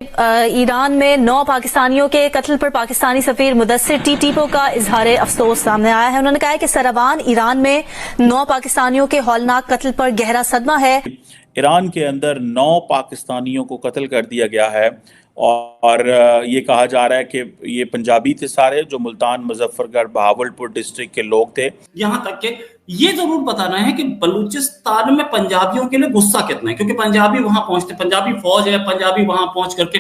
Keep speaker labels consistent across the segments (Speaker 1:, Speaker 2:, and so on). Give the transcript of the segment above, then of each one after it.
Speaker 1: Iran में 9 पाकिस्तानियों के कत्ल पर पाकिस्तानी सफीर मुदस्सिर टीटीपो का इजहार अफसोस सामने आया है। उन्होंने कहा है कि सरावान ईरान में 9 पाकिस्तानियों के हौलनाक कत्ल पर गहरा सदमा है।
Speaker 2: ईरान के अंदर 9 पाकिस्तानियों को कत्ल कर दिया गया है और ये कहा जा रहा है कि ये पंजाबी थे सारे, जो मुल्तान, मुजफ्फरगढ़, बहावलपुर डिस्ट्रिक्ट के लोग थे।
Speaker 3: यहाँ तक कि ये जरूर बताना है कि बलूचिस्तान में पंजाबियों के लिए गुस्सा कितना है, क्योंकि पंजाबी वहां पहुंचते, पंजाबी फौज है, पंजाबी वहां पहुंच करके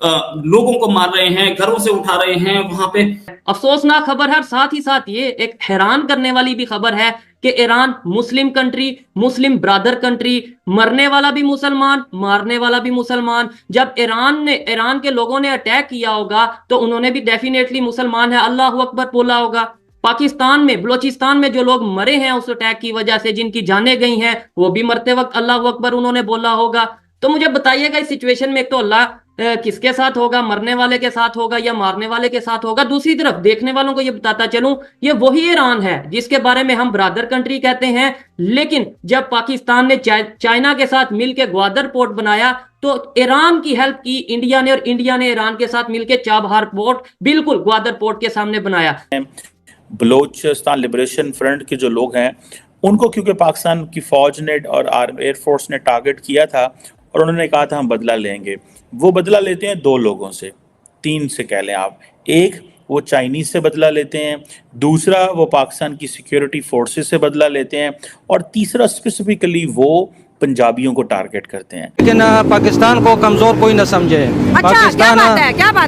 Speaker 3: लोगों को मार रहे हैं, घरों से उठा रहे हैं वहां पे।
Speaker 4: अफसोसनाक खबर है। साथ ही साथ ये एक हैरान करने वाली भी खबर है कि ईरान मुस्लिम कंट्री, मुस्लिम ब्रदर कंट्री, मरने वाला भी मुसलमान, मारने वाला भी मुसलमान। जब ईरान के लोगों ने अटैक किया होगा तो उन्होंने भी डेफिनेटली मुसलमान है अल्लाह अकबर बोला होगा। पाकिस्तान में, बलोचिस्तान में जो लोग मरे हैं उस अटैक की वजह से, जिनकी जानें गई हैं, वो भी मरते वक्त अल्लाह अकबर उन्होंने बोला होगा। तो मुझे बताइएगा इस सिचुएशन में एक तो अल्लाह किसके साथ होगा, मरने वाले के साथ होगा या मारने वाले के साथ होगा। दूसरी तरफ देखने वालों को ये बताता चलूं, ये वही ईरान है जिसके बारे में हम ब्रदर कंट्री कहते हैं, लेकिन जब पाकिस्तान ने चाइना के साथ मिलकर ग्वादर पोर्ट बनाया तो ईरान की हेल्प की इंडिया ने, और इंडिया ने ईरान के साथ मिलकर चाबहार पोर्ट बिल्कुल ग्वादर पोर्ट के सामने बनाया।
Speaker 2: बलोचिस्तान लिबरेशन फ्रंट के जो लोग हैं उनको क्योंकि पाकिस्तान की फौज ने और एयरफोर्स ने टारगेट किया था और उन्होंने कहा था हम बदला लेंगे, वो बदला लेते हैं 2 लोगों से, 3 से कह लें आप। एक वो चाइनीज से बदला लेते हैं, दूसरा वो पाकिस्तान की सिक्योरिटी फोर्सेस से बदला लेते हैं, और तीसरा स्पेसिफिकली वो पंजाबियों को टारगेट करते हैं।
Speaker 5: लेकिन पाकिस्तान को कमजोर कोई न समझे।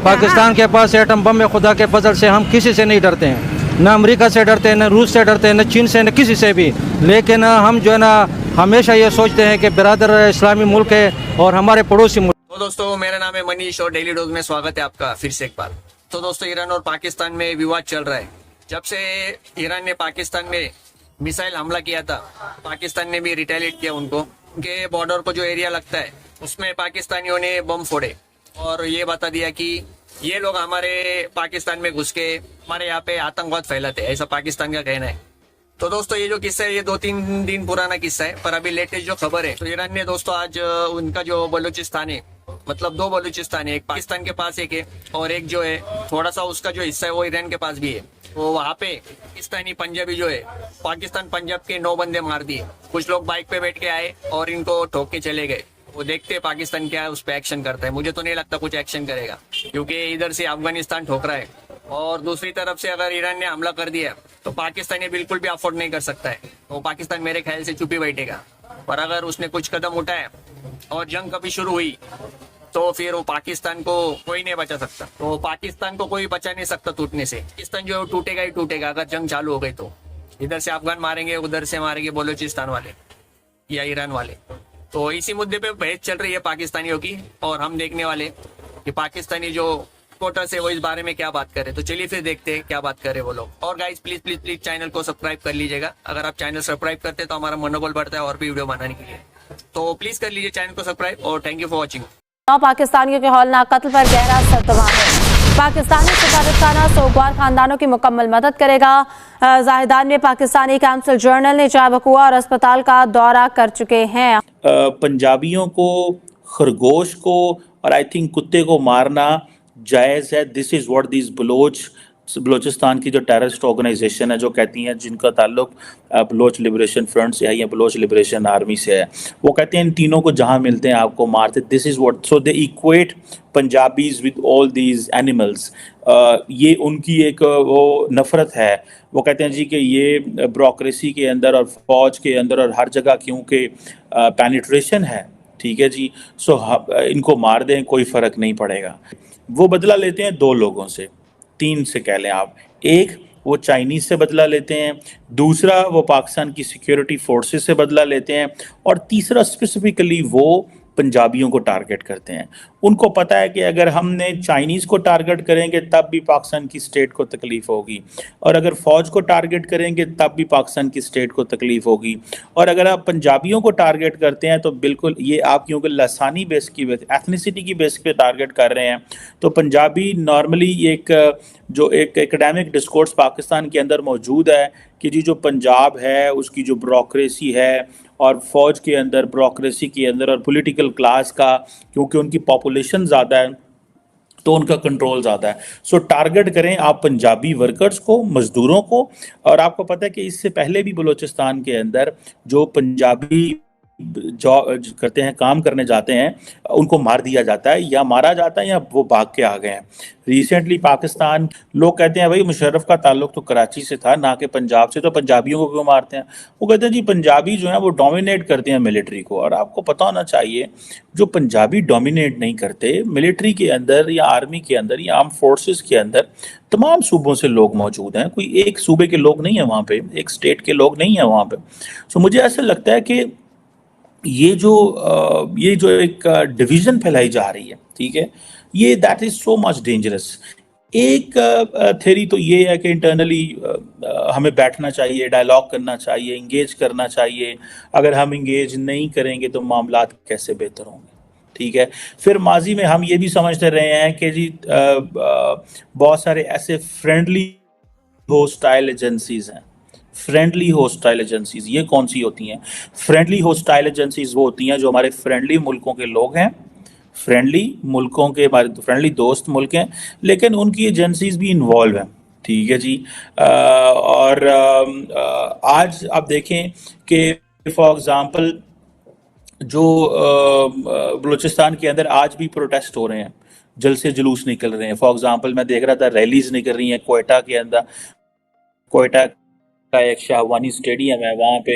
Speaker 5: पाकिस्तान के पास एटम बम है, खुदा के फजल से हम किसी से नहीं डरते हैं, न अमेरिका से डरते हैं, न रूस से डरते हैं, न चीन से, न किसी से भी। लेकिन हम जो है ना हमेशा ये सोचते हैं कि बिरादर इस्लामी मुल्क है और हमारे पड़ोसी मुल्क।
Speaker 6: तो दोस्तों, मेरा नाम है मनीष और डेली डोज में स्वागत है आपका फिर से एक बार। तो दोस्तों, ईरान और पाकिस्तान में विवाद चल रहा है। जब से ईरान ने पाकिस्तान में मिसाइल हमला किया था, पाकिस्तान ने भी रिटेलिएट किया उनको। उनके बॉर्डर को जो एरिया लगता है उसमें पाकिस्तानियों ने बम फोड़े और ये बता दिया कि ये लोग हमारे पाकिस्तान में घुस के हमारे यहाँ पे आतंकवाद फैलाते हैं, ऐसा पाकिस्तान का कहना है। तो दोस्तों, ये जो किस्सा है ये 2-3 दिन पुराना किस्सा है, पर अभी लेटेस्ट जो खबर है, तो ईरान ने दोस्तों आज उनका जो बलूचिस्तान है, मतलब 2 बलूचिस्तान है, एक पाकिस्तान के पास एक है और एक जो है थोड़ा सा उसका जो हिस्सा है वो ईरान के पास भी है। तो वहाँ पे पाकिस्तानी पंजाबी जो है, पाकिस्तान पंजाब के 9 बंदे मार दिए। कुछ लोग बाइक पे बैठ के आए और इनको ठोक के चले गए। वो देखते हैं पाकिस्तान क्या है, उस पर एक्शन करता है। मुझे तो नहीं लगता कुछ एक्शन करेगा, क्योंकि इधर से अफगानिस्तान ठोक रहा है और दूसरी तरफ से अगर ईरान ने हमला कर दिया तो पाकिस्तान ये बिल्कुल भी अफोर्ड नहीं कर सकता है। तो पाकिस्तान मेरे ख्याल से चुप ही बैठेगा, पर अगर उसने कुछ कदम उठाया और जंग कभी शुरू हुई तो फिर वो पाकिस्तान को कोई नहीं बचा सकता। तो पाकिस्तान को कोई बचा नहीं सकता टूटने से। पाकिस्तान जो टूटेगा ही टूटेगा अगर जंग चालू हो गई तो। इधर से अफगान मारेंगे, उधर से मारेंगे बलूचिस्तान वाले या ईरान वाले। तो इसी मुद्दे पे बहस चल रही है पाकिस्तानियों की, और हम देखने वाले कि पाकिस्तानी जो रिपोर्टर्स है वो इस बारे में क्या बात करे। तो चलिए फिर देखते हैं क्या बात करे वो लोग। और guys, please please please channel को सब्सक्राइब कर लीजिएगा। अगर आप चैनल सब्सक्राइब करते हैं तो हमारा मनोबल बढ़ता है और भी वीडियो बनाने के लिए। तो प्लीज कर लीजिए चैनल को सब्सक्राइब और थैंक यू फॉर वॉचिंग।
Speaker 1: 9 पाकिस्तानियों के हौलनाक कत्ल पर गहरा सदमा है। पाकिस्तानी सफारतखाना सोगवार खानदानों की मुकम्मल मदद करेगा। जाहिदान में पाकिस्तानी काउंसिल जनरल ने चाबकुआ और अस्पताल का दौरा कर चुके हैं।
Speaker 2: पंजाबियों को, खरगोश को और आई थिंक कुत्ते को मारना जायज़ है। This is what this Balochistan की जो टेररिस्ट ऑर्गेनाइजेशन है, जो कहती हैं, जिनका ताल्लुक बलोच लिबरेशन फ्रंट से है या बलोच लिबरेशन आर्मी से है, वो कहते हैं इन तीनों को जहाँ मिलते हैं आपको मारते। This is what, so they equate Punjabis with all these animals. ये उनकी एक वो नफ़रत है। वो कहते हैं जी कि ये ब्यूरोक्रेसी के अंदर और फौज के अंदर और हर जगह क्योंकि पेनिट्रेशन है, ठीक है जी, सो इनको मार दें, कोई फ़र्क नहीं पड़ेगा। वो बदला लेते हैं 2 लोगों से, 3 से कह लें आप। एक वो चाइनीज से बदला लेते हैं, दूसरा वो पाकिस्तान की सिक्योरिटी फोर्सेस से बदला लेते हैं, और तीसरा स्पेसिफिकली वो पंजाबियों को टारगेट करते हैं। उनको पता है कि अगर हमने चाइनीज़ को टारगेट करेंगे तब भी पाकिस्तान की स्टेट को तकलीफ़ होगी, और अगर फ़ौज को टारगेट करेंगे तब भी पाकिस्तान की स्टेट को तकलीफ़ होगी, और अगर आप पंजाबियों को टारगेट करते हैं तो बिल्कुल ये आप क्योंकि लसानी बेस की एथनिसिटी की बेस पे टारगेट कर रहे हैं। तो पंजाबी नॉर्मली एक एकेडमिक डिस्कोर्स पाकिस्तान के अंदर मौजूद है कि जी जो पंजाब है उसकी जो ब्यूरोक्रेसी है اور فوج کے اندر، بیوروکریسی کے اندر اور پولیٹیکل کلاس کا، کیونکہ ان کی پاپولیشن زیادہ ہے تو ان کا کنٹرول زیادہ ہے. سو ٹارگٹ کریں آپ پنجابی ورکرز کو، مزدوروں کو. اور آپ کو پتہ ہے کہ اس سے پہلے بھی بلوچستان کے اندر جو پنجابی کرتے ہیں، کام کرنے جاتے ہیں، ان کو مار دیا جاتا ہے، یا مارا جاتا ہے یا وہ بھاگ کے آ گئے ہیں. ریسنٹلی پاکستان، لوگ کہتے ہیں بھائی مشرف کا تعلق تو کراچی سے تھا نہ کہ پنجاب سے، تو پنجابیوں کو کیوں مارتے ہیں؟ وہ کہتے ہیں جی پنجابی جو ہیں وہ ڈومینیٹ کرتے ہیں ملٹری کو. اور آپ کو پتہ ہونا چاہیے جو پنجابی ڈومینیٹ نہیں کرتے ملٹری کے اندر یا آرمی کے اندر یا آرم فورسز کے اندر، تمام صوبوں سے لوگ موجود ہیں. کوئی ایک صوبے کے لوگ نہیں ہیں وہاں پہ، ایک اسٹیٹ کے لوگ نہیں ہیں وہاں پہ. سو مجھے ایسا لگتا ہے کہ یہ جو ایک ڈویژن پھیلائی جا رہی ہے، ٹھیک ہے، یہ that is so much dangerous. ایک تھیری تو یہ ہے کہ انٹرنلی ہمیں بیٹھنا چاہیے، ڈائلاگ کرنا چاہیے، انگیج کرنا چاہیے. اگر ہم انگیج نہیں کریں گے تو معاملات کیسے بہتر ہوں گے؟ ٹھیک ہے. پھر ماضی میں ہم یہ بھی سمجھتے رہے ہیں کہ جی بہت سارے ایسے فرینڈلی ہوسٹائل ایجنسیز ہیں. فرینڈلی ہوسٹائل ایجنسیز یہ کون سی ہوتی ہیں؟ فرینڈلی ہوسٹائل ایجنسیز وہ ہوتی ہیں جو ہمارے فرینڈلی ملکوں کے لوگ ہیں، فرینڈلی ملکوں کے، ہمارے فرینڈلی دوست ملک ہیں، لیکن ان کی ایجنسیز بھی انوالو ہیں. ٹھیک ہے جی. اور آج آپ دیکھیں کہ فار ایگزامپل جو بلوچستان کے اندر آج بھی پروٹیسٹ ہو رہے ہیں، جلسے جلوس نکل رہے ہیں. فار ایگزامپل میں دیکھ رہا تھا ریلیز نکل رہی ہیں کوئٹہ کے اندر. کوئٹہ کا ایک شاہوانی اسٹیڈیم ہے، وہاں پہ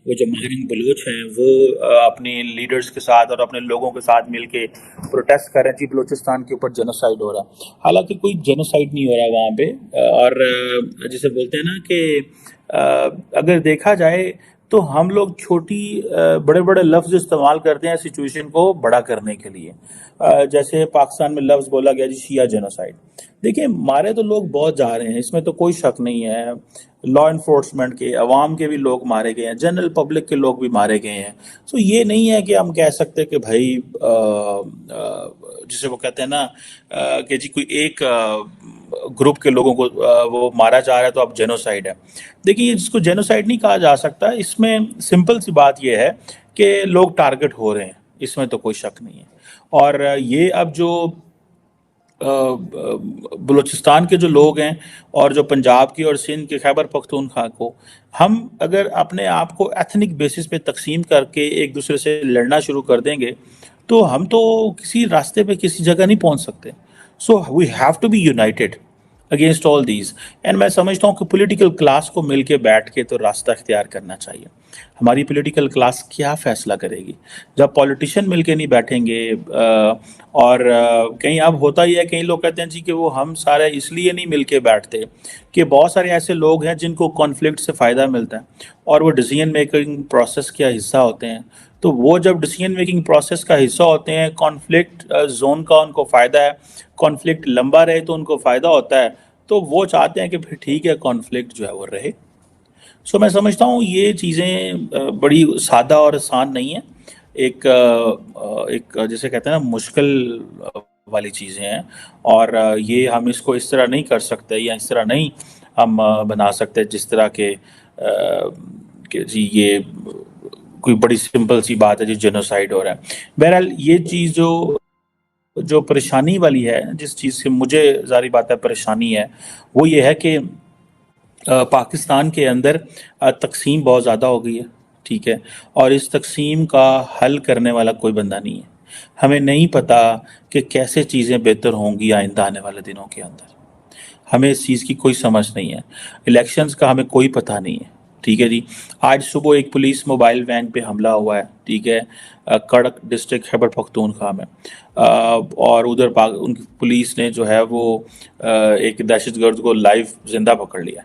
Speaker 2: وہ جو ماہرین بلوچ ہیں وہ اپنے لیڈرز کے ساتھ اور اپنے لوگوں کے ساتھ مل کے پروٹیسٹ کر رہے ہیں جی بلوچستان کے اوپر جینوسائیڈ ہو رہا ہے. حالانکہ کوئی جینوسائیڈ نہیں ہو رہا وہاں پہ. اور جسے بولتے ہیں نا کہ اگر دیکھا جائے تو ہم لوگ چھوٹی بڑے بڑے لفظ استعمال کرتے ہیں سچویشن کو بڑا کرنے کے لیے. جیسے پاکستان میں لفظ بولا گیا جی شیعہ جینوسائیڈ. دیکھیں مارے تو لوگ بہت جا رہے ہیں، اس میں تو کوئی شک نہیں ہے. لا انفورسمنٹ کے، عوام کے بھی لوگ مارے گئے ہیں، جنرل پبلک کے لوگ بھی مارے گئے ہیں. سو یہ نہیں ہے کہ ہم کہہ سکتے کہ بھائی جسے وہ کہتے ہیں نا کہ جی کوئی ایک گروپ کے لوگوں کو وہ مارا جا رہا ہے تو اب جینوسائیڈ ہے. دیکھیے جس کو جینوسائیڈ نہیں کہا جا سکتا، اس میں سمپل سی بات یہ ہے کہ لوگ ٹارگٹ ہو رہے ہیں، اس میں تو کوئی شک نہیں ہے. اور یہ اب جو بلوچستان کے جو لوگ ہیں اور جو پنجاب کی اور سندھ کے خیبر پختونخوا کو، ہم اگر اپنے آپ کو ایتھنک بیسس پہ تقسیم کر کے ایک دوسرے سے لڑنا شروع کر دیں گے تو ہم تو کسی راستے پہ کسی جگہ نہیں پہنچ سکتے. So we have to be united against all these. And میں سمجھتا ہوں کہ پولیٹیکل کلاس کو مل کے بیٹھ کے تو راستہ اختیار کرنا چاہیے. ہماری پولیٹیکل کلاس کیا فیصلہ کرے گی جب پولیٹیشین مل کے نہیں بیٹھیں گے؟ اور کہیں اب ہوتا ہی ہے، کئی لوگ کہتے ہیں جی کہ وہ ہم سارے اس لیے نہیں مل کے بیٹھتے کہ بہت سارے ایسے لوگ ہیں جن کو کانفلکٹ سے فائدہ ملتا ہے اور وہ ڈیسیژن میکنگ پروسیس کا حصہ ہوتے ہیں. تو وہ جب ڈیسیژن میکنگ پروسیس کا حصہ ہوتے ہیں، کانفلکٹ زون کا ان کو فائدہ ہے، کانفلکٹ لمبا رہے تو ان کو فائدہ ہوتا ہے، تو وہ چاہتے ہیں کہ پھر ٹھیک ہے کانفلکٹ جو ہے وہ رہے. سو میں سمجھتا ہوں یہ چیزیں بڑی سادہ اور آسان نہیں ہیں، ایک جسے کہتے ہیں نا مشکل والی چیزیں ہیں. اور یہ ہم اس کو اس طرح نہیں کر سکتے یا اس طرح نہیں ہم بنا سکتے جس طرح کہ جی یہ کوئی بڑی سمپل سی بات ہے جی جینوسائیڈ ہو رہا ہے. بہرحال یہ چیز جو پریشانی والی ہے، جس چیز سے مجھے ظاہری بات ہے پریشانی ہے، وہ یہ ہے کہ پاکستان کے اندر تقسیم بہت زیادہ ہو گئی ہے. ٹھیک ہے. اور اس تقسیم کا حل کرنے والا کوئی بندہ نہیں ہے. ہمیں نہیں پتا کہ کیسے چیزیں بہتر ہوں گی آئندہ آنے والے دنوں کے اندر. ہمیں اس چیز کی کوئی سمجھ نہیں ہے. الیکشنز کا ہمیں کوئی پتہ نہیں ہے. ٹھیک ہے جی. آج صبح ایک پولیس موبائل وین پہ حملہ ہوا ہے، ٹھیک ہے، کڑک ڈسٹرکٹ خیبر پختونخوا میں. اور ادھر ان کی پولیس نے جو ہے وہ ایک دہشت گرد کو لائیو زندہ پکڑ لیا.